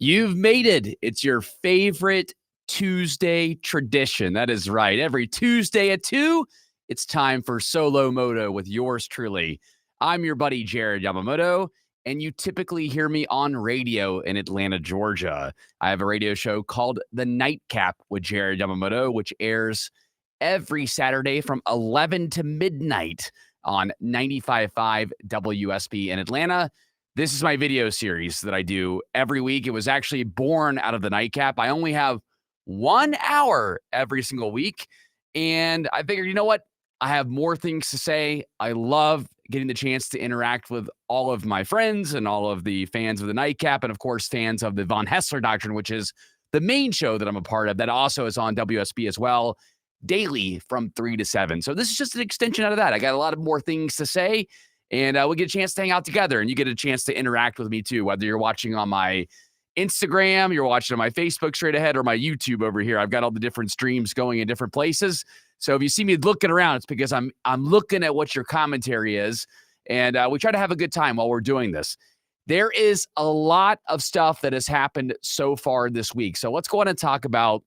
You've made it. It's your favorite Tuesday tradition. That is right. Every Tuesday at 2, it's time for Solo Moto with yours truly. I'm your buddy, Jared Yamamoto, and you typically hear me on radio in Atlanta, Georgia. I have a radio show called The Nightcap with Jared Yamamoto, which airs every Saturday from 11 to midnight on 95.5 WSB in Atlanta. This is my video series that I do every week. It was actually born out of the Nightcap. I only have 1 hour every single week. And I figured, you know what? I have more things to say. I love getting the chance to interact with all of my friends and all of the fans of the Nightcap, and of course, fans of the Von Hessler Doctrine, which is the main show that I'm a part of that also is on WSB as well, daily from 3 to 7. So this is just an extension out of that. I got a lot of more things to say. And we get a chance to hang out together, and you get a chance to interact with me too, whether you're watching on my Instagram, you're watching on my Facebook straight ahead, or my YouTube over here. I've got all the different streams going in different places. So if you see me looking around, it's because I'm looking at what your commentary is, and we try to have a good time while we're doing this. There is a lot of stuff that has happened so far this week. So let's go on and talk about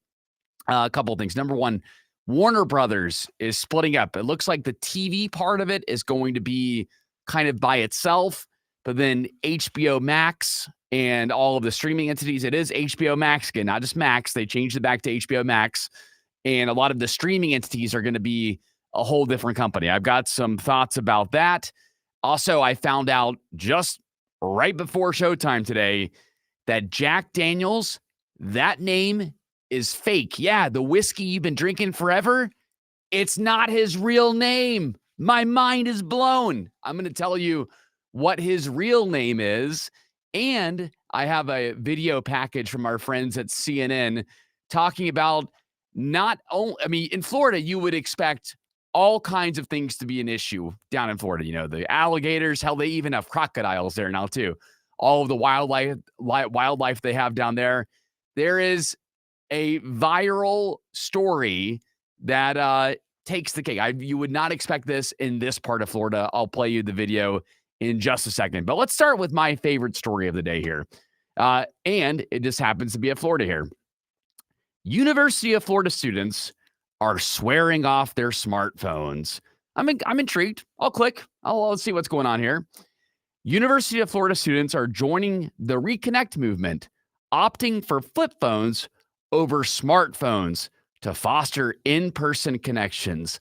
a couple of things. Number one, Warner Brothers is splitting up. It looks like the TV part of it is going to be kind of by itself, but then HBO Max and all of the streaming entities, it is HBO Max again, not just Max. They changed it back to HBO Max, and a lot of the streaming entities are going to be a whole different company. I've got some thoughts about that. Also, I found out just right before showtime today that Jack Daniels, that name is fake. Yeah, the whiskey you've been drinking forever, it's not his real name. My mind is blown. I'm going to tell you what his real name is. And I have a video package from our friends at CNN talking about not only, in Florida, you would expect all kinds of things to be an issue down in Florida. You know, the alligators, hell, they even have crocodiles there now too. All of the wildlife they have down there. There is a viral story that takes the cake. You would not expect this in this part of Florida. I'll play you the video in just a second. But let's start with my favorite story of the day here. And it just happens to be at Florida here. University of Florida students are swearing off their smartphones. I'm intrigued. I'll click. I'll see what's going on here. University of Florida students are joining the Reconnect movement, opting for flip phones over smartphones to foster in-person connections.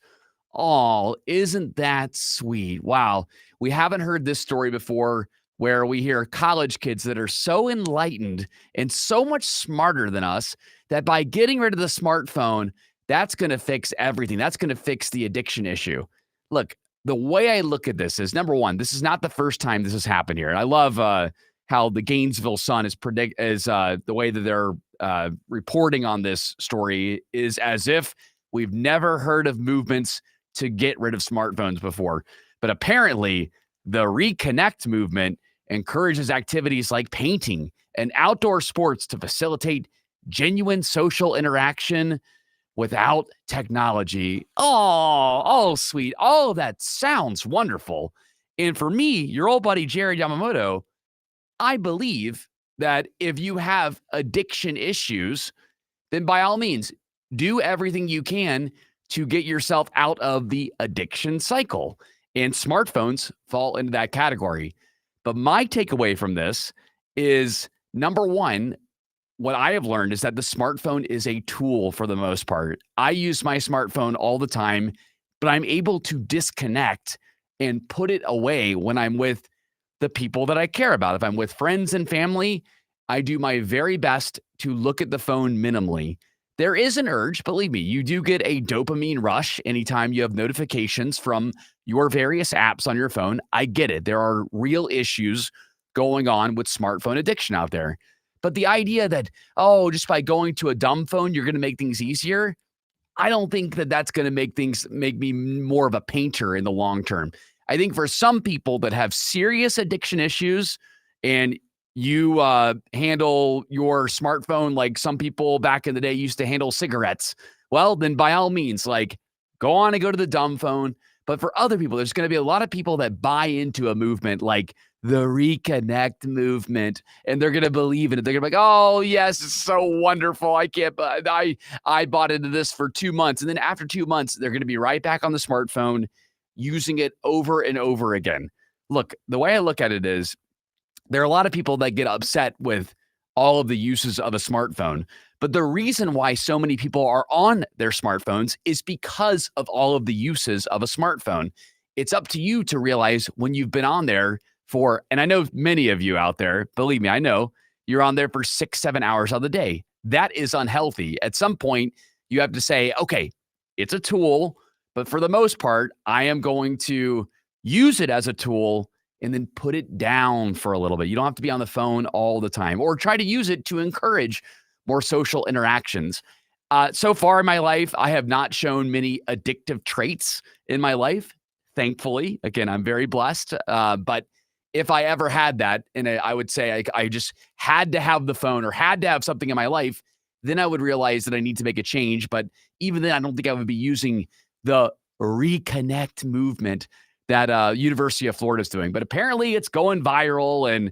Oh, isn't that sweet? Wow. We haven't heard this story before where we hear college kids that are so enlightened and so much smarter than us that by getting rid of the smartphone, that's going to fix everything. That's going to fix the addiction issue. Look, the way I look at this is, number one, this is not the first time this has happened here. And I love how the Gainesville Sun is the way that they're reporting on this story is as if we've never heard of movements to get rid of smartphones before. But apparently, the Reconnect movement encourages activities like painting and outdoor sports to facilitate genuine social interaction without technology. Oh, sweet. All of that sounds wonderful. And for me, your old buddy, Jared Yamamoto, I believe that if you have addiction issues, then by all means, do everything you can to get yourself out of the addiction cycle. And smartphones fall into that category. But my takeaway from this is, number one, what I have learned is that the smartphone is a tool for the most part. I use my smartphone all the time, but I'm able to disconnect and put it away when I'm with the people that I care about. If I'm with friends and family, I do my very best to look at the phone minimally. There is an urge, believe me, you do get a dopamine rush anytime you have notifications from your various apps on your phone. I get it. There are real issues going on with smartphone addiction out there. But the idea that, just by going to a dumb phone, you're going to make things easier, I don't think that that's going to make me more of a painter in the long term. I think for some people that have serious addiction issues and you handle your smartphone like some people back in the day used to handle cigarettes, well, then by all means, like, go on and go to the dumb phone. But for other people, there's going to be a lot of people that buy into a movement like the reconnect movement, and they're going to believe in it. They're going to be like, oh, yes, it's so wonderful. I bought into this for 2 months. And then after 2 months, they're going to be right back on the smartphone using it over and over again. Look, the way I look at it is there are a lot of people that get upset with all of the uses of a smartphone. But the reason why so many people are on their smartphones is because of all of the uses of a smartphone. It's up to you to realize when you've been on there for, and I know many of you out there, believe me, I know you're on there for 6, 7 hours of the day. That is unhealthy. At some point, you have to say, okay, it's a tool, but for the most part, I am going to use it as a tool and then put it down for a little bit. You don't have to be on the phone all the time, or try to use it to encourage more social interactions. So far in my life, I have not shown many addictive traits in my life. Thankfully, again, I'm very blessed. But if I ever had that, and I would say I just had to have the phone or had to have something in my life, then I would realize that I need to make a change. But even then, I don't think I would be using the reconnect movement that University of Florida is doing. But apparently it's going viral, and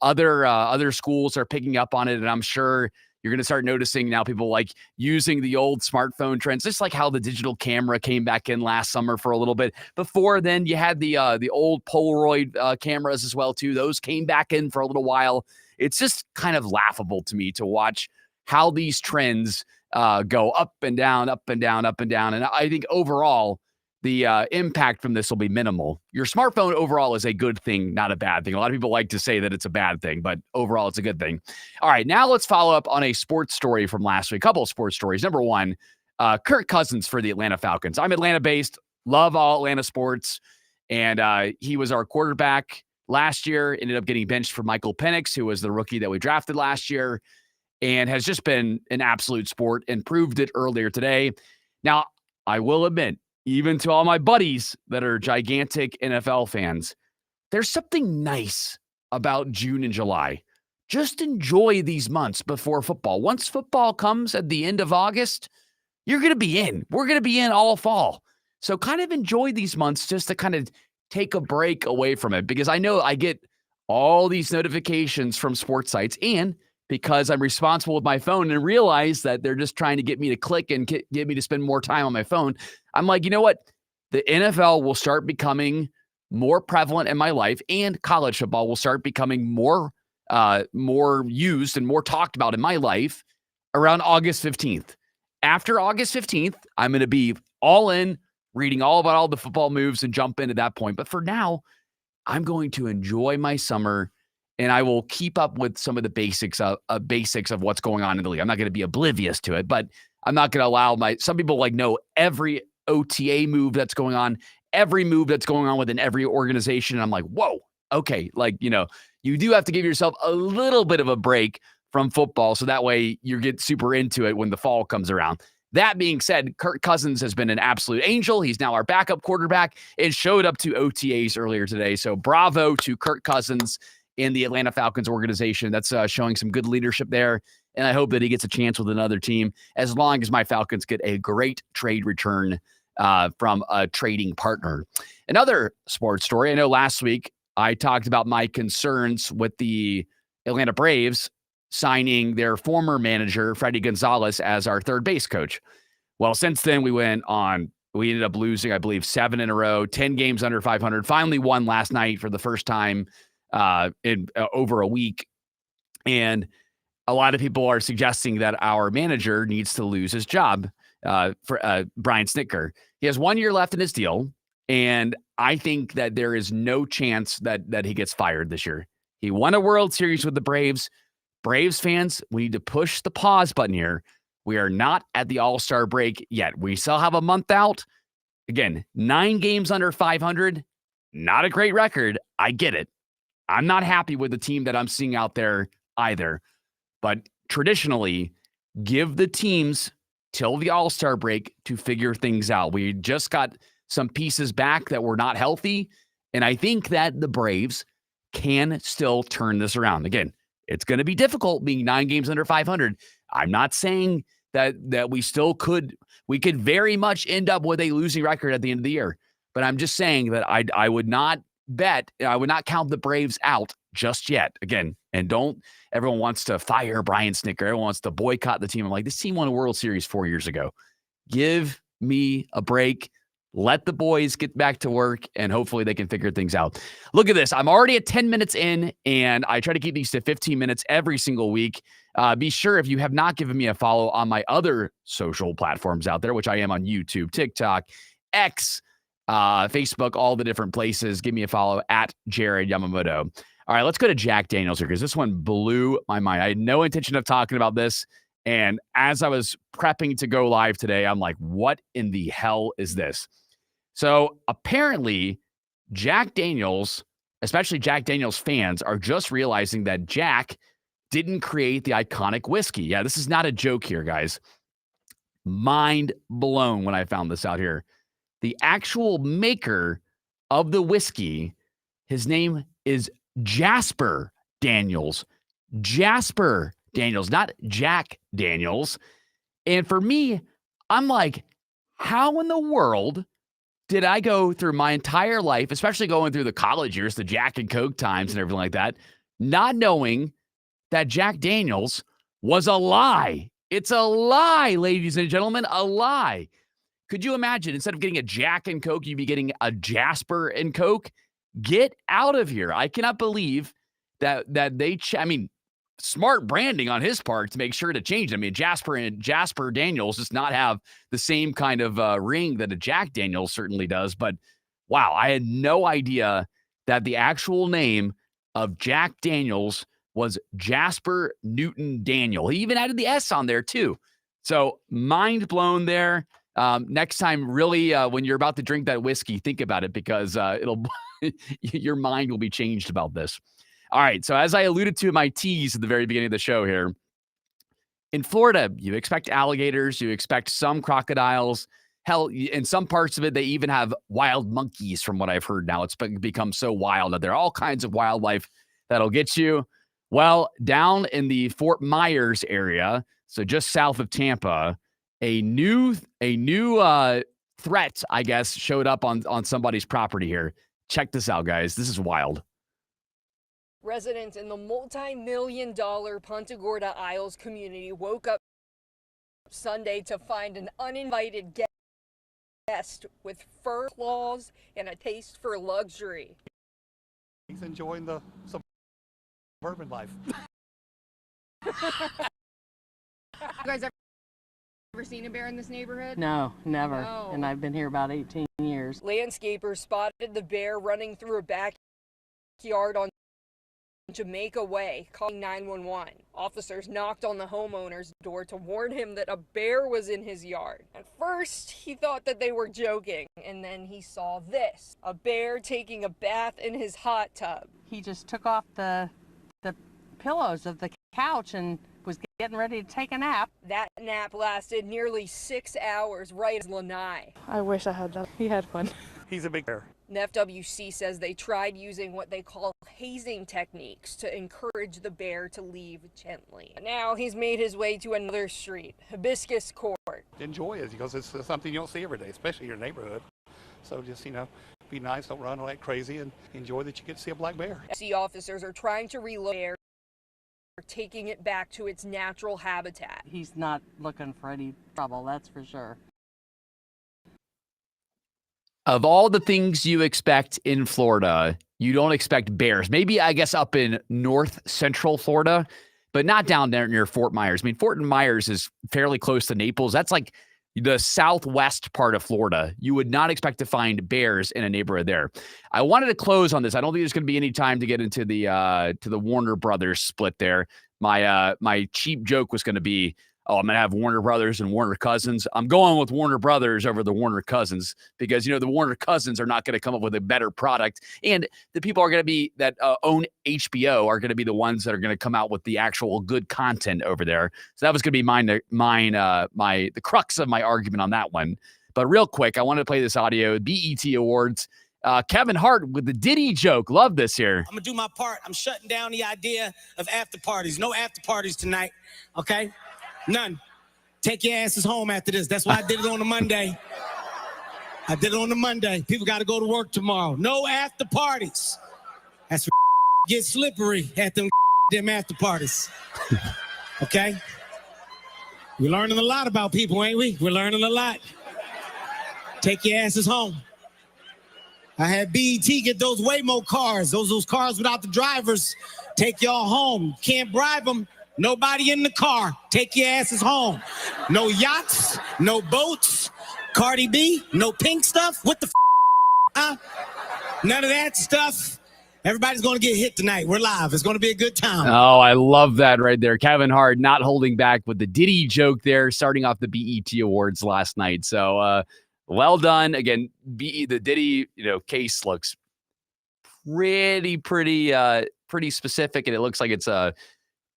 other schools are picking up on it. And I'm sure you're going to start noticing now people like using the old smartphone trends, just like how the digital camera came back in last summer for a little bit. Before then, you had the old Polaroid cameras as well, too. Those came back in for a little while. It's just kind of laughable to me to watch how these trends go up and down, up and down, up and down. And I think overall, the impact from this will be minimal. Your smartphone overall is a good thing, not a bad thing. A lot of people like to say that it's a bad thing, but overall it's a good thing. All right, now let's follow up on a sports story from last week. A couple of sports stories. Number one, Kirk Cousins for the Atlanta Falcons. I'm Atlanta-based, love all Atlanta sports, and he was our quarterback last year, ended up getting benched for Michael Penix, who was the rookie that we drafted last year, and has just been an absolute sport and proved it earlier today. Now, I will admit, even to all my buddies that are gigantic NFL fans, there's something nice about June and July. Just enjoy these months before football. Once football comes at the end of August, you're going to be in. We're going to be in all fall. So kind of enjoy these months just to kind of take a break away from it, because I know I get all these notifications from sports sites, and because I'm responsible with my phone and realize that they're just trying to get me to click and get me to spend more time on my phone, I'm like, you know what? The NFL will start becoming more prevalent in my life, and college football will start becoming more used and more talked about in my life around August 15th. After August 15th, I'm going to be all in, reading all about all the football moves and jump in at that point. But for now, I'm going to enjoy my summer, and I will keep up with some of the basics of what's going on in the league. I'm not going to be oblivious to it, but I'm not going to allow some people know every OTA move that's going on, every move that's going on within every organization. And I'm like, whoa, okay. You do have to give yourself a little bit of a break from football, so that way you get super into it when the fall comes around. That being said, Kirk Cousins has been an absolute angel. He's now our backup quarterback and showed up to OTAs earlier today. So bravo to Kirk Cousins in the Atlanta Falcons organization. That's showing some good leadership there. And I hope that he gets a chance with another team, as long as my Falcons get a great trade return from a trading partner. Another sports story. I know last week I talked about my concerns with the Atlanta Braves signing their former manager, Freddie Gonzalez, as our third base coach. Well, since then, we ended up losing, I believe, 7 in a row, 10 games under 500, finally won last night for the first time in over a week. And a lot of people are suggesting that our manager needs to lose his job for Brian Snitker. He has 1 year left in his deal, and I think that there is no chance that he gets fired this year. He won a World Series with the Braves. Braves fans, we need to push the pause button here. We are not at the All-Star break yet. We still have a month out. Again, 9 games under 500, not a great record. I get it. I'm not happy with the team that I'm seeing out there either. But traditionally, give the teams till the All-Star break to figure things out. We just got some pieces back that were not healthy, and I think that the Braves can still turn this around. Again, it's going to be difficult being 9 games under 500. I'm not saying that we still could. We could very much end up with a losing record at the end of the year. But I'm just saying that I would not bet, I would not count the Braves out just yet. Again, and everyone wants to fire Brian Snitker. Everyone wants to boycott the team. I'm like, this team won a World Series 4 years ago. Give me a break. Let the boys get back to work, and hopefully they can figure things out. Look at this. I'm already at 10 minutes in, and I try to keep these to 15 minutes every single week. Be sure, if you have not given me a follow on my other social platforms out there, which I am on YouTube, TikTok, X, Facebook, all the different places, give me a follow at Jared Yamamoto. All right, let's go to Jack Daniels here because this one blew my mind. I had no intention of talking about this. And as I was prepping to go live today, I'm like, what in the hell is this? So apparently, Jack Daniels, especially Jack Daniels fans, are just realizing that Jack didn't create the iconic whiskey. Yeah, this is not a joke here, guys. Mind blown when I found this out here. The actual maker of the whiskey, his name is Jasper Daniels. Jasper Daniels, not Jack Daniels. And for me, I'm like, how in the world did I go through my entire life, especially going through the college years, the Jack and Coke times and everything like that, not knowing that Jack Daniels was a lie? It's a lie, ladies and gentlemen, a lie. Could you imagine, instead of getting a Jack and Coke, you'd be getting a Jasper and Coke? Get out of here. I cannot believe that smart branding on his part to make sure to change it. I mean, Jasper Daniels does not have the same kind of ring that a Jack Daniels certainly does. But wow, I had no idea that the actual name of Jack Daniels was Jasper Newton Daniel. He even added the S on there too. So mind blown there. Next time, really, when you're about to drink that whiskey, think about it because your mind will be changed about this. All right. So as I alluded to in my tease at the very beginning of the show here, in Florida, you expect alligators, you expect some crocodiles. Hell, in some parts of it, they even have wild monkeys from what I've heard now. It's become so wild that there are all kinds of wildlife that'll get you. Well, down in the Fort Myers area, so just south of Tampa, a new threat, I guess, showed up on somebody's property here. Check this out, guys. This is wild. Residents in the multi-million-dollar Punta Gorda Isles community woke up Sunday to find an uninvited guest with fur claws and a taste for luxury. He's enjoying the suburban life. You guys ever seen a bear in this neighborhood? No, never. No. And I've been here about 18 years. Landscapers spotted the bear running through a backyard on Jamaica Way, calling 911. Officers knocked on the homeowner's door to warn him that a bear was in his yard. At first, he thought that they were joking, and then he saw this, a bear taking a bath in his hot tub. He just took off the pillows of the couch and was getting ready to take a nap. That nap lasted nearly 6 hours, right as Lanai. I wish I had that. He had fun. He's a big bear. FWC says they tried using what they call hazing techniques to encourage the bear to leave gently. Now he's made his way to another street, Hibiscus Court. Enjoy it because it's something you don't see every day, especially in your neighborhood. So just, be nice, don't run like crazy, and enjoy that you get to see a black bear. FWC officers are trying to relocate the bear, taking it back to its natural habitat. He's not looking for any trouble, that's for sure. Of all the things you expect in Florida, you don't expect bears. Maybe, I guess, up in north central Florida, but not down there near Fort Myers. I mean, Fort Myers is fairly close to Naples. That's like the southwest part of Florida. You would not expect to find bears in a neighborhood there. I wanted to close on this. I don't think there's going to be any time to get into the Warner Brothers split there. My cheap joke was going to be, I'm going to have Warner Brothers and Warner Cousins. I'm going with Warner Brothers over the Warner Cousins because, the Warner Cousins are not going to come up with a better product. And the people are going to be that own HBO are going to be the ones that are going to come out with the actual good content over there. So that was going to be the crux of my argument on that one. But real quick, I wanted to play this audio. BET Awards. Kevin Hart with the Diddy joke. Love this here. I'm going to do my part. I'm shutting down the idea of after parties. No after parties tonight. Okay? None. Take your asses home after this. That's why I did it on a Monday. I did it on the Monday. People got to go to work tomorrow. No after parties. That's where get slippery at them after parties. Okay? We're learning a lot about people, ain't we? We're learning a lot. Take your asses home. I had BET get those Waymo cars, those cars without the drivers. Take y'all home. Can't bribe them. Nobody in the car. Take your asses home. No yachts, no boats. Cardi B, no pink stuff. What the huh? None of that stuff. Everybody's going to get hit tonight. We're live. It's going to be a good time. Oh, I love that right there. Kevin Hart not holding back with the Diddy joke there, starting off the BET Awards last night. So, well done. Again, the Diddy, case looks pretty specific, and it looks like it's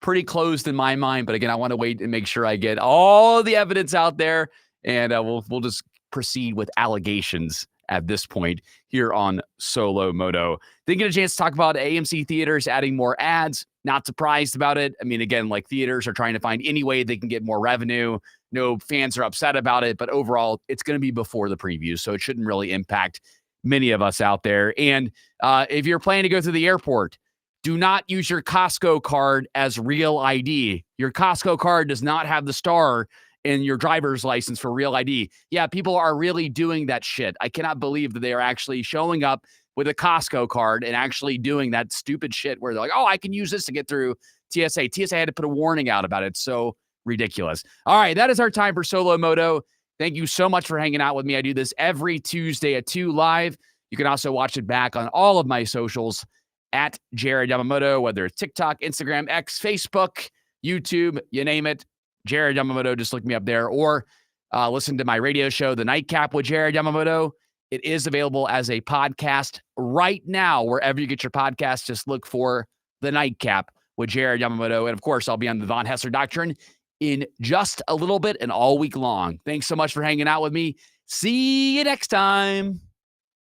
pretty closed in my mind. But again, I want to wait and make sure I get all the evidence out there, and we'll just proceed with allegations at this point here on Solo Moto. Didn't get a chance to talk about AMC theaters adding more ads. Not surprised about it. I mean, again, like theaters are trying to find any way they can get more revenue. No fans are upset about it, but overall, it's going to be before the preview, so it shouldn't really impact many of us out there. And if you're planning to go through the airport, do not use your Costco card as real ID. Your Costco card does not have the star in your driver's license for real ID. Yeah, people are really doing that shit. I cannot believe that they are actually showing up with a Costco card and actually doing that stupid shit where they're like, oh, I can use this to get through TSA. TSA had to put a warning out about it. So ridiculous. All right, that is our time for Solo Moto. Thank you so much for hanging out with me. I do this every Tuesday at 2 live. You can also watch it back on all of my socials at Jared Yamamoto, whether it's TikTok, Instagram, X, Facebook, YouTube, you name it. Jared Yamamoto, just look me up there, or listen to my radio show, The Nightcap with Jared Yamamoto. It is available as a podcast right now, wherever you get your podcast. Just look for The Nightcap with Jared Yamamoto. And of course, I'll be on the Von Hessler Doctrine in just a little bit and all week long. Thanks so much for hanging out with me. See you next time.